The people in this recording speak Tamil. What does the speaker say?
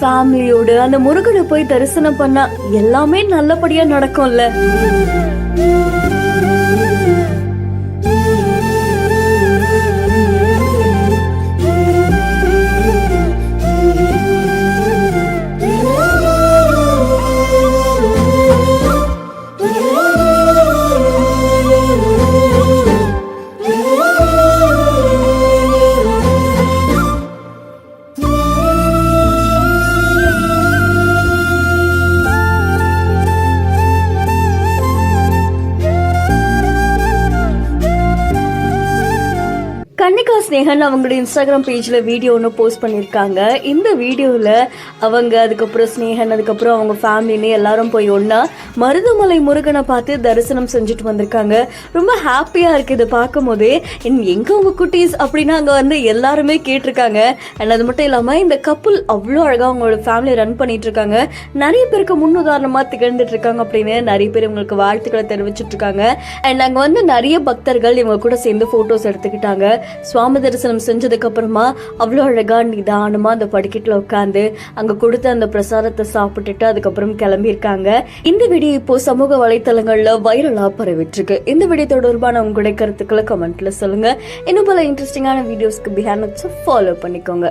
ஃபேமிலியோடு அந்த முருகனை போய் தரிசனம் பண்ணா எல்லாமே நல்லபடியா நடக்கும்ல. கன்னிகா ஸ்னேகன் அவங்களோட இன்ஸ்டாகிராம் பேஜில் வீடியோ ஒன்று போஸ்ட் பண்ணியிருக்காங்க. இந்த வீடியோவில் அவங்க அதுக்கப்புறம் ஸ்னேகன் அதுக்கப்புறம் அவங்க ஃபேமிலின்னு எல்லாரும் போய் ஒன்றா மருதமலை முருகனை பார்த்து தரிசனம் செஞ்சுட்டு வந்திருக்காங்க. ரொம்ப ஹாப்பியாக இருக்குது இதை பார்க்கும் போதே. எங்கே உங்க குட்டீஸ் அப்படின்னா அங்கே வந்து எல்லாருமே கேட்டிருக்காங்க. அண்ட் அது மட்டும் இல்லாமல் இந்த கப்புள் அவ்வளோ அழகாக அவங்களோட ஃபேமிலி ரன் பண்ணிட்டு இருக்காங்க. நிறைய பேருக்கு முன்னுதாரணமாக திகழ்ந்துட்டு இருக்காங்க அப்படின்னு நிறைய பேர் இவங்களுக்கு வாழ்த்துக்களை தெரிவிச்சிட்டு இருக்காங்க. அண்ட் அங்கே வந்து நிறைய பக்தர்கள் இவங்க கூட சேர்ந்து ஃபோட்டோஸ் எடுத்துக்கிட்டாங்க. சுவாமி தரிசனம் செஞ்சதுக்கு அப்புறமா அவ்வளோ அழகா நிதானமா அந்த படிக்கட்டுல உட்காந்து அங்க கொடுத்த அந்த பிரசாதத்தை சாப்பிட்டுட்டு அதுக்கப்புறம் கிளம்பியிருக்காங்க. இந்த வீடியோ இப்போ சமூக வலைத்தளங்கள்ல வைரலா பரவிட்டு இருக்கு. இந்த வீடியோ தொடர்பான உங்களுடைய கருத்துக்களை கமெண்ட்ல சொல்லுங்க. இன்னும் பல இன்ட்ரெஸ்டிங்கான வீடியோஸ்க்கு பிஹேண்ட் ஃபாலோ பண்ணிக்கோங்க.